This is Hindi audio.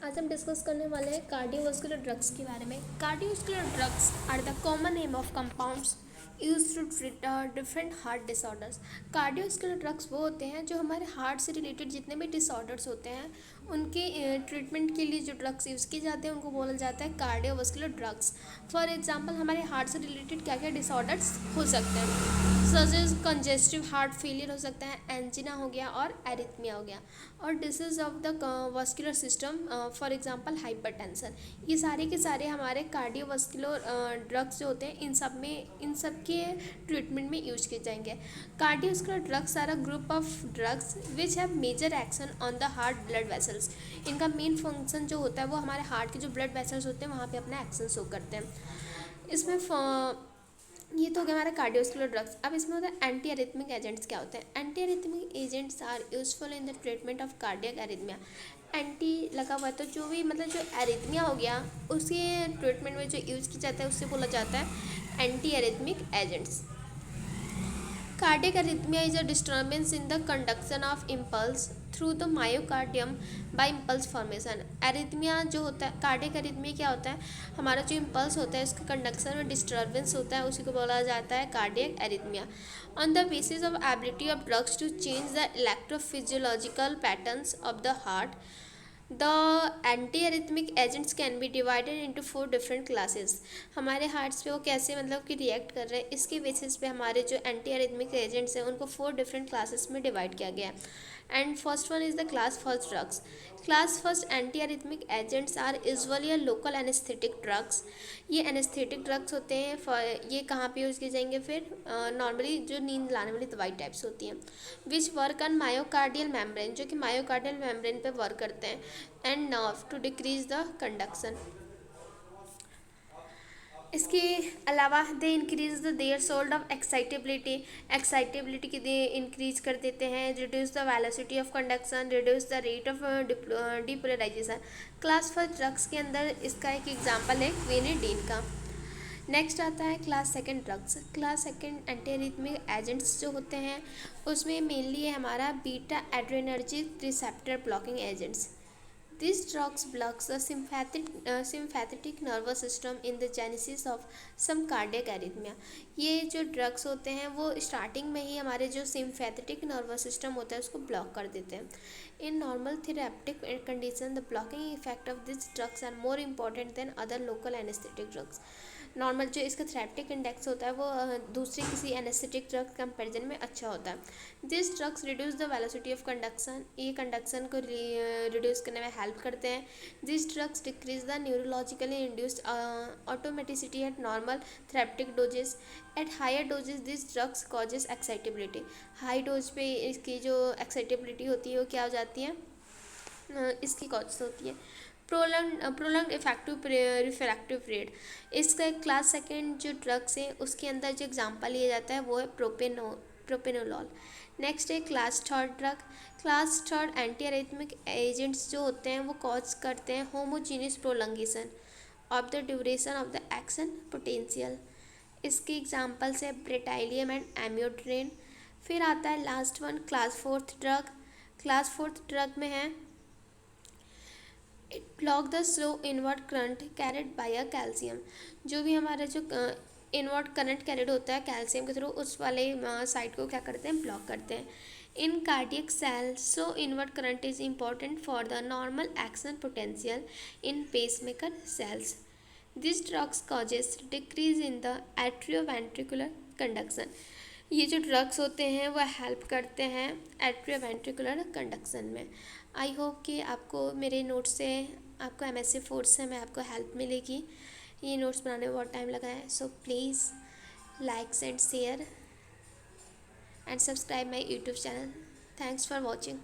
आज हम डिस्कस करने वाले हैं कार्डियोवास्कुलर ड्रग्स के बारे में। Cardiovascular drugs are the common name of compounds use to treat different heart disorders. Cardiovascular drugs वो होते हैं जो हमारे हार्ट से रिलेटेड जितने भी डिसऑर्डर्स होते हैं उनके ट्रीटमेंट के लिए जो ड्रग्स यूज़ किए जाते हैं उनको बोला जाता है कार्डियोवास्कुलर ड्रग्स। फॉर एग्जांपल हमारे हार्ट से रिलेटेड क्या क्या डिसऑर्डर्स हो सकते हैं, such as congestive heart failure हो सकता है, एंजिना हो गया और एरिथमिया हो गया, और disease of the vascular system for example hypertension. ये सारे के सारे हमारे कार्डियोवास्कुलर ड्रग्स जो होते हैं इन सब के ट्रीटमेंट में यूज किए जाएंगे। Cardiovascular drugs are a group of drugs which have major action on the heart blood vessels. इनका मेन फंक्शन जो होता है वो हमारे हार्ट के जो ब्लड वेसल्स होते हैं वहाँ पे अपना एक्शन शो करते हैं। इसमें ये तो हो गया हमारा कार्डियोवास्कुलर ड्रग्स। अब इसमें होता है एंटी अरिथमिक एजेंट्स। क्या होते हैं anti arrhythmic agents? Are useful in the treatment of cardiac arrhythmia. Anti लगा हुआ है तो जो भी मतलब जो एरिथमिया हो गया उसके ट्रीटमेंट में जो यूज़ किया जाता है उससे बोला जाता है anti arrhythmic agents. Cardiac arrhythmia is a disturbance in the conduction of impulse through the myocardium by impulse formation। Arrhythmia जो होता है, कार्डियक एरिथमिया क्या होता है, हमारा जो इम्पल्स होता है उसके कंडक्शन में डिस्टर्बेंस होता है, उसी को बोला जाता है cardiac arrhythmia. On the basis of ability of drugs to change the electrophysiological patterns of the heart, the anti arrhythmic agents can be divided into 4 different classes. हमारे हार्ट्स पे वो कैसे मतलब कि रिएक्ट कर रहे हैं इसके बेसिस पे हमारे जो एंटी अरिथमिक एजेंट्स हैं उनको 4 डिफरेंट क्लासेस में डिवाइड किया गया है। And first one is the class first drugs. Class first anti arrhythmic agents are usually local anaesthetic drugs. ये एनेस्थेटिक ड्रग्स होते हैं। ये कहाँ पे यूज़ किए जाएंगे? फिर नॉर्मली जो नींद लाने वाली दवाई टाइप्स होती हैं, which work on myocardial membrane, जो कि मायोकार्डियल मेम्ब्रेन पे वर्क करते हैं, and nerve to decrease the conduction. इसके अलावा they increase the threshold of excitability की दे इंक्रीज कर देते हैं, reduce the velocity of conduction, reduce the rate of depolarization. Class first drugs के अंदर इसका एक एग्जांपल है क्विनिडीन का। नेक्स्ट आता है class second drugs. Class second anti arrhythmic agents जो होते हैं उसमें मेनली है हमारा beta adrenergic receptor blocking agents. These drugs blocks the sympathetic nervous system in the genesis of some cardiac arrhythmia। ये जो ड्रग्स होते हैं वो स्टार्टिंग में ही हमारे जो सिम्पैथेटिक नर्वस सिस्टम होता है उसको ब्लॉक कर देते हैं। In normal therapeutic condition the blocking effect of this drugs are more important than other local anaesthetic drugs. Normal जो इसका थेरेपेटिक इंडेक्स होता है वो दूसरे किसी एनेस्थेटिक ड्रग कंपेरिजन में अच्छा होता है। This drugs reduce the velocity of conduction. ये कंडक्शन को रिड्यूस करने में हेल्प करते हैं। This drugs decrease the neurologically induced automaticity at normal therapeutic doses. At higher doses this drugs causes excitability. High dose पे इसकी जो एक्साइटेबिलिटी होती है वो क्या हो जाती है, इसकी कॉज होती है। प्रोलंग इफेक्टिव रिफ्रैक्टिव पीरियड। इसका क्लास सेकेंड जो ड्रग्स है उसके अंदर जो एग्जांपल लिया जाता है वो है प्रोपेनोलॉल। नेक्स्ट है class third drug. Class third anti arrhythmic agents जो होते हैं वो कॉज करते हैं homogeneous prolongation of the duration of the action potential. इसके एग्जांपल्स है ब्रेटाइलियम एंड एम्योट्रेन। फिर आता है last one class fourth drug. Class fourth drug में है it block the slow inward current carried by a calcium. जो भी हमारा जो इनवर्ट करंट कैरिड होता है कैल्शियम के थ्रू उस वाले साइड को क्या करते हैं, ब्लॉक करते हैं। In cardiac cell so inward current is important for the normal action potential in pacemaker cells. This drugs causes decrease in the atrioventricular conduction. ये जो ड्रग्स होते हैं वो हेल्प करते हैं एट्रियोवेंट्रिकुलर कंडक्शन में। आई होप कि आपको मेरे नोट्स से आपको MSc फोर्थ से में आपको हेल्प मिलेगी। ये नोट्स बनाने में बहुत टाइम लगा है, so please likes and share and subscribe my YouTube channel. Thanks for watching.